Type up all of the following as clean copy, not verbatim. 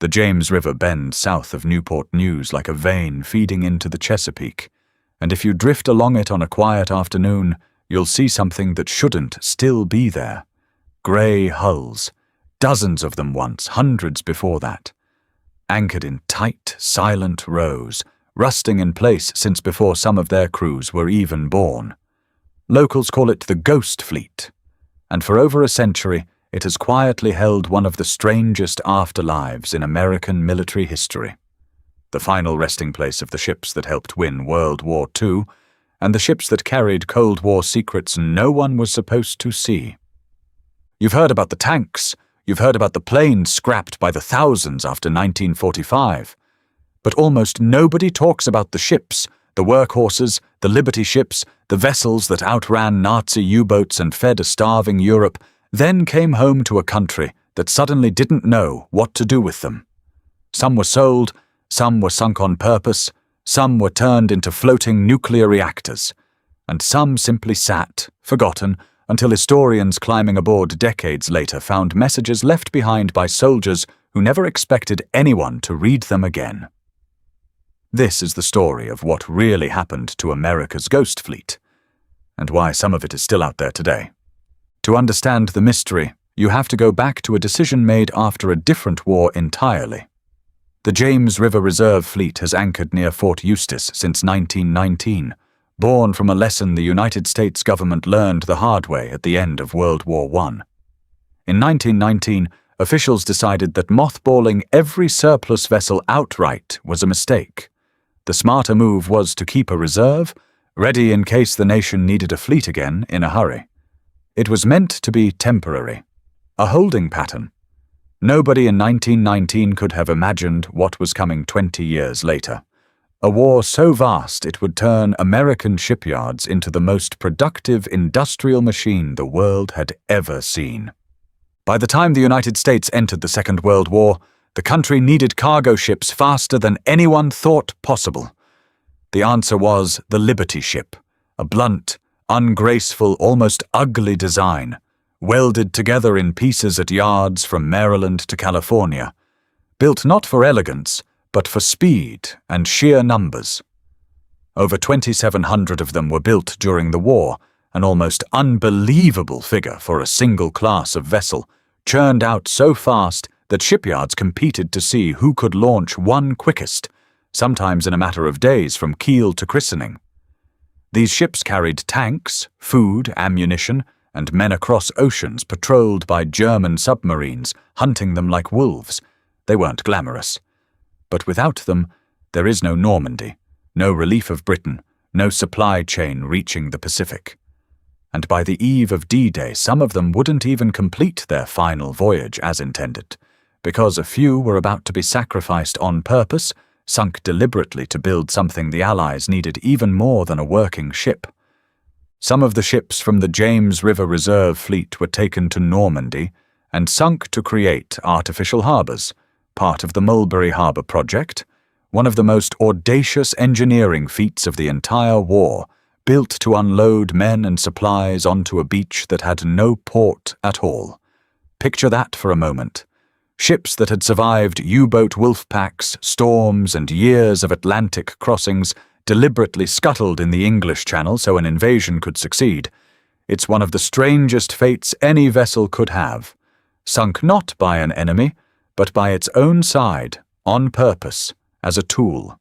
The James River bends south of Newport News like a vein feeding into the Chesapeake, and if you drift along it on a quiet afternoon, you'll see something that shouldn't still be there. Grey hulls, dozens of them once, hundreds before that. Anchored in tight, silent rows, rusting in place since before some of their crews were even born. Locals call it the Ghost Fleet, and for over a century it has quietly held one of the strangest afterlives in American military history. The final resting place of the ships that helped win World War II, and the ships that carried Cold War secrets no one was supposed to see. You've heard about the tanks, you've heard about the planes scrapped by the thousands after 1945, but almost nobody talks about the ships, the workhorses, the Liberty ships, the vessels that outran Nazi U-boats and fed a starving Europe, then came home to a country that suddenly didn't know what to do with them. Some were sold, some were sunk on purpose, some were turned into floating nuclear reactors, and some simply sat, forgotten, until historians climbing aboard decades later found messages left behind by soldiers who never expected anyone to read them again. This is the story of what really happened to America's Ghost Fleet, and why some of it is still out there today. To understand the mystery, you have to go back to a decision made after a different war entirely. The James River Reserve Fleet has anchored near Fort Eustis since 1919, born from a lesson the United States government learned the hard way at the end of World War I. In 1919, officials decided that mothballing every surplus vessel outright was a mistake. The smarter move was to keep a reserve, ready in case the nation needed a fleet again in a hurry. It was meant to be temporary, a holding pattern. Nobody in 1919 could have imagined what was coming 20 years later. A war so vast it would turn American shipyards into the most productive industrial machine the world had ever seen. By the time the United States entered the Second World War, the country needed cargo ships faster than anyone thought possible. The answer was the Liberty ship, a blunt, ungraceful, almost ugly design, welded together in pieces at yards from Maryland to California, built not for elegance, but for speed and sheer numbers. Over 2,700 of them were built during the war, an almost unbelievable figure for a single class of vessel, churned out so fast that shipyards competed to see who could launch one quickest, sometimes in a matter of days from keel to christening. These ships carried tanks, food, ammunition, and men across oceans patrolled by German submarines, hunting them like wolves. They weren't glamorous. But without them, there is no Normandy, no relief of Britain, no supply chain reaching the Pacific. And by the eve of D-Day, some of them wouldn't even complete their final voyage as intended, because a few were about to be sacrificed on purpose, sunk deliberately to build something the Allies needed even more than a working ship. Some of the ships from the James River Reserve Fleet were taken to Normandy and sunk to create artificial harbours, part of the Mulberry Harbour project, one of the most audacious engineering feats of the entire war, built to unload men and supplies onto a beach that had no port at all. Picture that for a moment. Ships that had survived U-boat wolf packs, storms, and years of Atlantic crossings deliberately scuttled in the English Channel so an invasion could succeed. It's one of the strangest fates any vessel could have, sunk not by an enemy, but by its own side, on purpose, as a tool.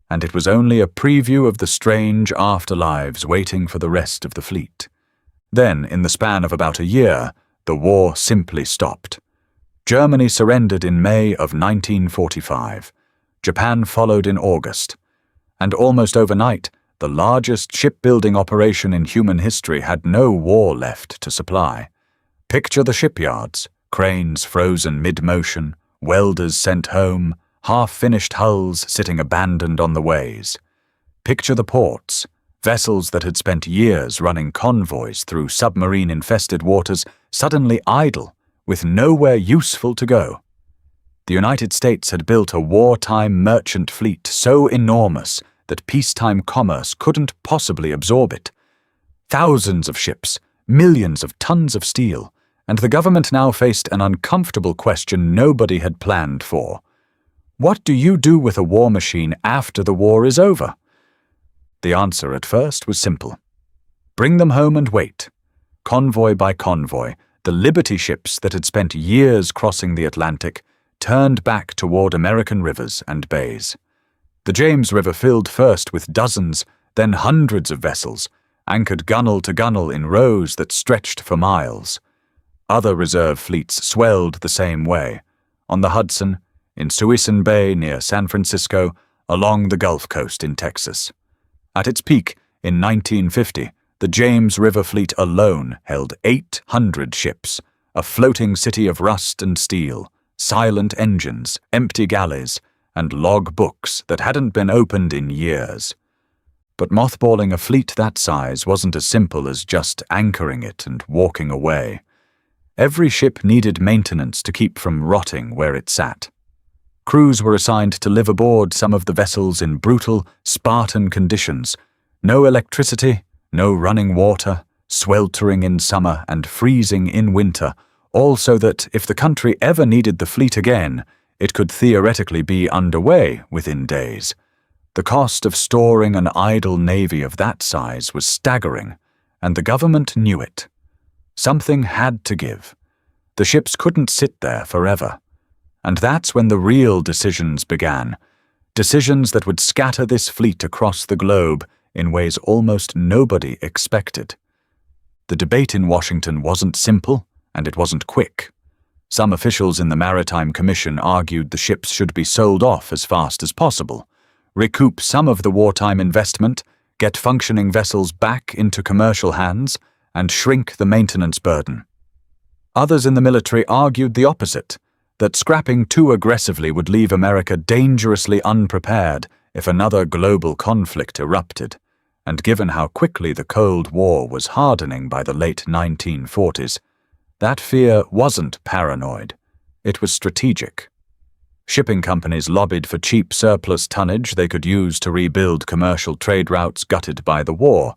And it was only a preview of the strange afterlives waiting for the rest of the fleet. Then, in the span of about a year, the war simply stopped. Germany surrendered in May of 1945. Japan followed in August. And almost overnight, the largest shipbuilding operation in human history had no war left to supply. Picture the shipyards, cranes frozen mid-motion, welders sent home, half-finished hulls sitting abandoned on the ways. Picture the ports, vessels that had spent years running convoys through submarine-infested waters suddenly idle, with nowhere useful to go. The United States had built a wartime merchant fleet so enormous that peacetime commerce couldn't possibly absorb it. Thousands of ships, millions of tons of steel, and the government now faced an uncomfortable question nobody had planned for. What do you do with a war machine after the war is over? The answer at first was simple. Bring them home and wait. Convoy by convoy, the Liberty ships that had spent years crossing the Atlantic turned back toward American rivers and bays. The James River filled first with dozens, then hundreds of vessels, anchored gunwale to gunwale in rows that stretched for miles. Other reserve fleets swelled the same way, on the Hudson, in Suisun Bay near San Francisco, along the Gulf Coast in Texas. At its peak, in 1950, the James River fleet alone held 800 ships, a floating city of rust and steel, silent engines, empty galleys, and log books that hadn't been opened in years. But mothballing a fleet that size wasn't as simple as just anchoring it and walking away. Every ship needed maintenance to keep from rotting where it sat. Crews were assigned to live aboard some of the vessels in brutal, Spartan conditions. No electricity, no running water, sweltering in summer and freezing in winter, all so that if the country ever needed the fleet again, it could theoretically be underway within days. The cost of storing an idle navy of that size was staggering, and the government knew it. Something had to give. The ships couldn't sit there forever. And that's when the real decisions began. Decisions that would scatter this fleet across the globe in ways almost nobody expected. The debate in Washington wasn't simple, and it wasn't quick. Some officials in the Maritime Commission argued the ships should be sold off as fast as possible, recoup some of the wartime investment, get functioning vessels back into commercial hands, and shrink the maintenance burden. Others in the military argued the opposite, that scrapping too aggressively would leave America dangerously unprepared if another global conflict erupted, and given how quickly the Cold War was hardening by the late 1940s, that fear wasn't paranoid. It was strategic. Shipping companies lobbied for cheap surplus tonnage they could use to rebuild commercial trade routes gutted by the war.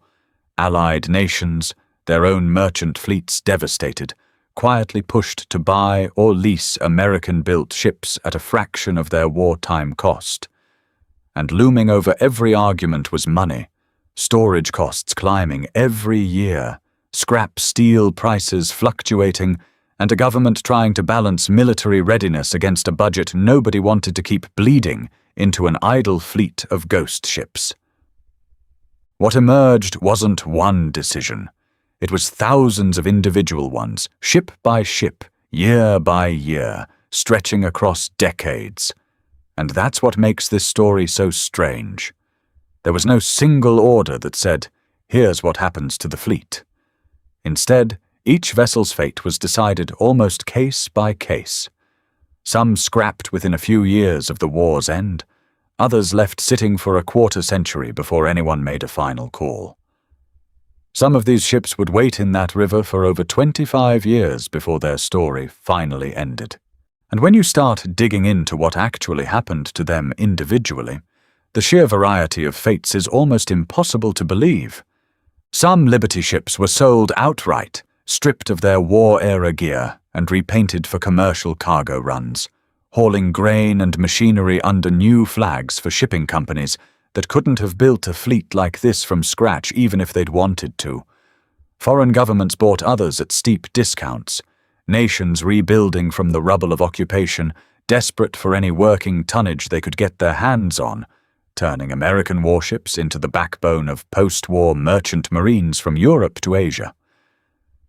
Allied nations, their own merchant fleets devastated, quietly pushed to buy or lease American-built ships at a fraction of their wartime cost. And looming over every argument was money, storage costs climbing every year, scrap steel prices fluctuating, and a government trying to balance military readiness against a budget nobody wanted to keep bleeding into an idle fleet of ghost ships. What emerged wasn't one decision. It was thousands of individual ones, ship by ship, year by year, stretching across decades. And that's what makes this story so strange. There was no single order that said, "Here's what happens to the fleet." Instead, each vessel's fate was decided almost case by case. Some scrapped within a few years of the war's end, others left sitting for a quarter century before anyone made a final call. Some of these ships would wait in that river for over 25 years before their story finally ended. And when you start digging into what actually happened to them individually, the sheer variety of fates is almost impossible to believe. Some Liberty ships were sold outright, stripped of their war-era gear and repainted for commercial cargo runs, hauling grain and machinery under new flags for shipping companies that couldn't have built a fleet like this from scratch even if they'd wanted to. Foreign governments bought others at steep discounts, nations rebuilding from the rubble of occupation, desperate for any working tonnage they could get their hands on, turning American warships into the backbone of post-war merchant marines from Europe to Asia.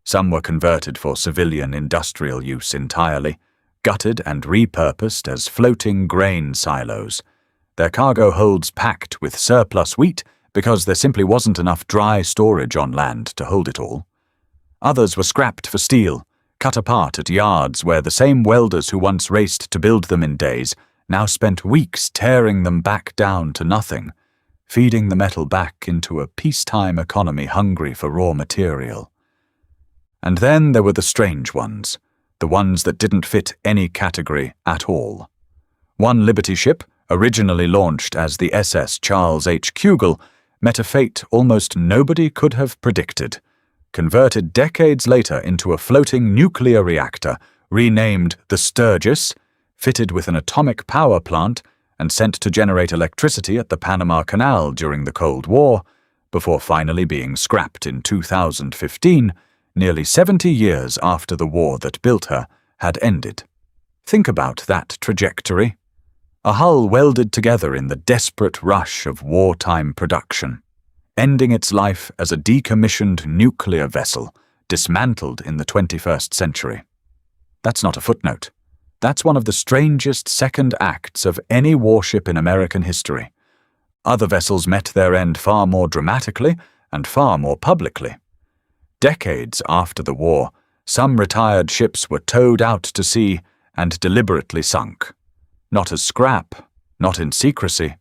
Some were converted for civilian industrial use entirely, gutted and repurposed as floating grain silos, their cargo holds packed with surplus wheat because there simply wasn't enough dry storage on land to hold it all. Others were scrapped for steel, cut apart at yards where the same welders who once raced to build them in days now spent weeks tearing them back down to nothing, feeding the metal back into a peacetime economy hungry for raw material. And then there were the strange ones, the ones that didn't fit any category at all. One Liberty ship, originally launched as the SS Charles H. Kugel, met a fate almost nobody could have predicted. converted decades later into a floating nuclear reactor renamed the Sturgis, fitted with an atomic power plant and sent to generate electricity at the Panama Canal during the Cold War, before finally being scrapped in 2015, nearly 70 years after the war that built her had ended. Think about that trajectory. A hull welded together in the desperate rush of wartime production, ending its life as a decommissioned nuclear vessel dismantled in the 21st century. That's not a footnote. That's one of the strangest second acts of any warship in American history. Other vessels met their end far more dramatically and far more publicly. Decades after the war, some retired ships were towed out to sea and deliberately sunk. Not as scrap, not in secrecy,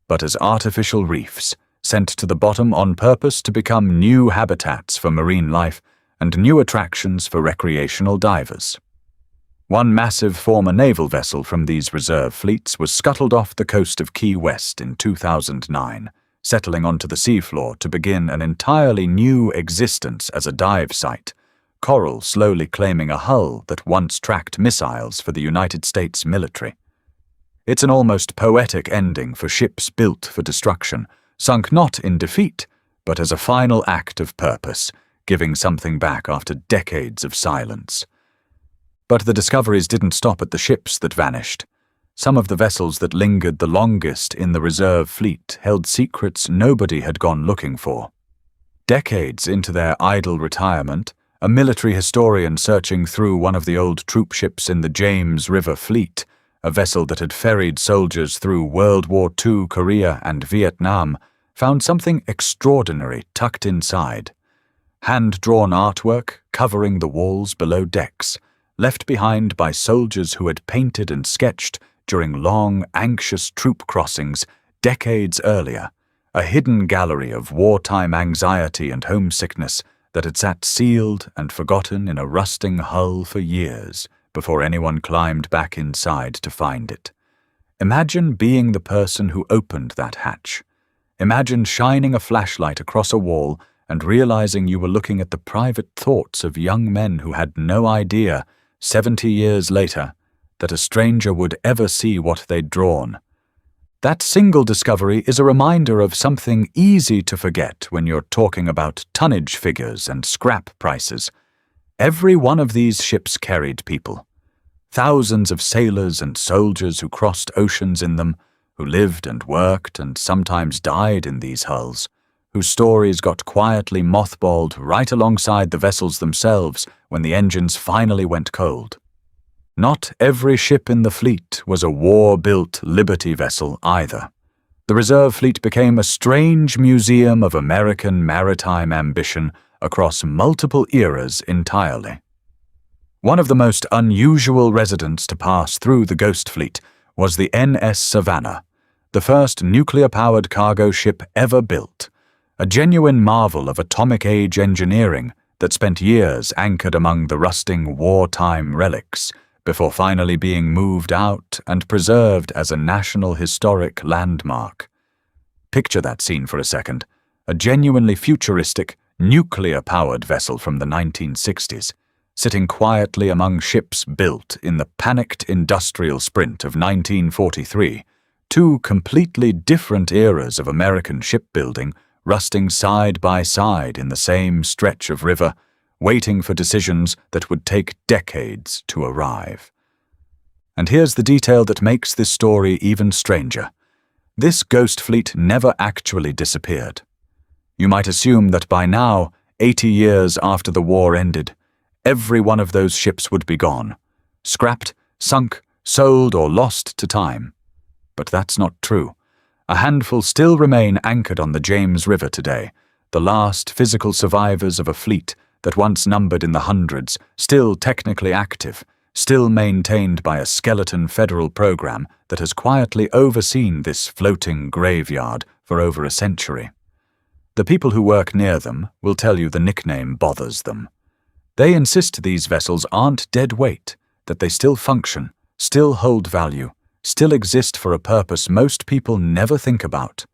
but as artificial reefs, sent to the bottom on purpose to become new habitats for marine life and new attractions for recreational divers. One massive former naval vessel from these reserve fleets was scuttled off the coast of Key West in 2009, settling onto the seafloor to begin an entirely new existence as a dive site, Coral slowly claiming a hull that once tracked missiles for the United States military. It's an almost poetic ending for ships built for destruction, sunk not in defeat, but as a final act of purpose, giving something back after decades of silence. But the discoveries didn't stop at the ships that vanished. Some of the vessels that lingered the longest in the reserve fleet held secrets nobody had gone looking for. Decades into their idle retirement, a military historian searching through one of the old troop ships in the James River Fleet, a vessel that had ferried soldiers through World War II, Korea, and Vietnam, found something extraordinary tucked inside. Hand-drawn artwork covering the walls below decks, left behind by soldiers who had painted and sketched during long, anxious troop crossings decades earlier, a hidden gallery of wartime anxiety and homesickness that had sat sealed and forgotten in a rusting hull for years before anyone climbed back inside to find it. Imagine being the person who opened that hatch. Imagine shining a flashlight across a wall and realizing you were looking at the private thoughts of young men who had no idea, 70 years later, that a stranger would ever see what they'd drawn. That single discovery is a reminder of something easy to forget when you're talking about tonnage figures and scrap prices. Every one of these ships carried people. Thousands of sailors and soldiers who crossed oceans in them, who lived and worked and sometimes died in these hulls, whose stories got quietly mothballed right alongside the vessels themselves when the engines finally went cold. Not every ship in the fleet was a war-built Liberty vessel either. The reserve fleet became a strange museum of American maritime ambition across multiple eras entirely. One of the most unusual residents to pass through the Ghost Fleet was the NS Savannah, the first nuclear-powered cargo ship ever built, a genuine marvel of atomic-age engineering that spent years anchored among the rusting wartime relics before finally being moved out and preserved as a national historic landmark. Picture that scene for a second, a genuinely futuristic, nuclear-powered vessel from the 1960s, sitting quietly among ships built in the panicked industrial sprint of 1943, two completely different eras of American shipbuilding rusting side by side in the same stretch of river, waiting for decisions that would take decades to arrive. And here's the detail that makes this story even stranger. This Ghost Fleet never actually disappeared. You might assume that by now, 80 years after the war ended, every one of those ships would be gone, scrapped, sunk, sold, or lost to time. But that's not true. A handful still remain anchored on the James River today, the last physical survivors of a fleet that once numbered in the hundreds, still technically active, still maintained by a skeleton federal program that has quietly overseen this floating graveyard for over a century. The people who work near them will tell you the nickname bothers them. They insist these vessels aren't dead weight, that they still function, still hold value, still exist for a purpose most people never think about.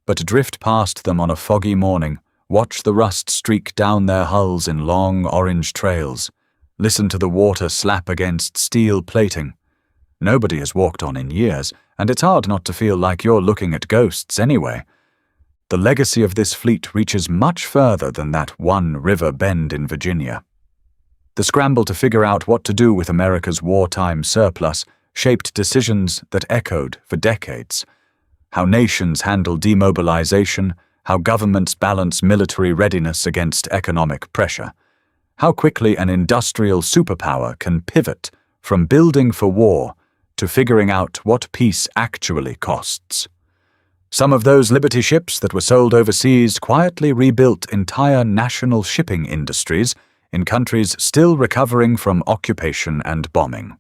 But drift past them on a foggy morning, Watch the rust streak down their hulls in long orange trails. Listen to the water slap against steel plating. Nobody has walked on in years, and it's hard not to feel like you're looking at ghosts anyway. The legacy of this fleet reaches much further than that one river bend in Virginia. The scramble to figure out what to do with America's wartime surplus shaped decisions that echoed for decades. How nations handle demobilization, how governments balance military readiness against economic pressure, how quickly an industrial superpower can pivot from building for war to figuring out what peace actually costs. Some of those Liberty ships that were sold overseas quietly rebuilt entire national shipping industries in countries still recovering from occupation and bombing.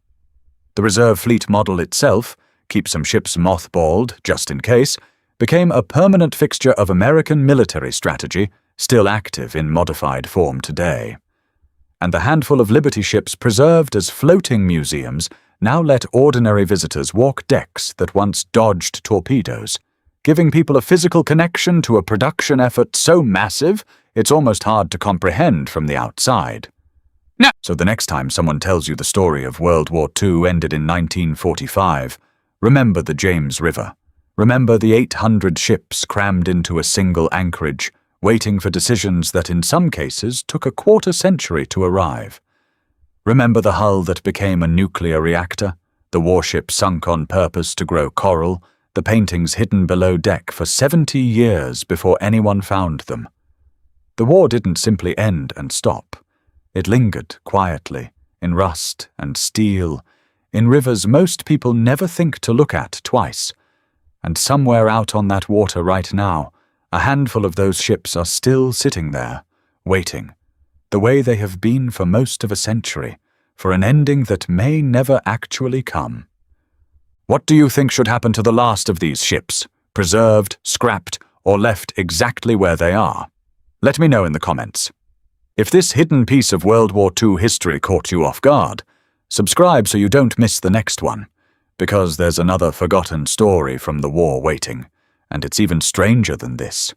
The reserve fleet model itself, keep some ships mothballed just in case, became a permanent fixture of American military strategy, still active in modified form today. And the handful of Liberty ships preserved as floating museums now let ordinary visitors walk decks that once dodged torpedoes, giving people a physical connection to a production effort so massive it's almost hard to comprehend from the outside. No. So the next time someone tells you the story of World War II ended in 1945, remember the James River. Remember the 800 ships crammed into a single anchorage, waiting for decisions that in some cases took a quarter-century to arrive. Remember the hull that became a nuclear reactor, the warship sunk on purpose to grow coral, the paintings hidden below deck for 70 years before anyone found them. The war didn't simply end and stop. It lingered quietly, in rust and steel, in rivers most people never think to look at twice. And somewhere out on that water right now, a handful of those ships are still sitting there, waiting, the way they have been for most of a century, for an ending that may never actually come. What do you think should happen to the last of these ships? Preserved, scrapped, or left exactly where they are? Let me know in the comments. If this hidden piece of World War II history caught you off guard, subscribe so you don't miss the next one, because there's another forgotten story from the war waiting, and it's even stranger than this.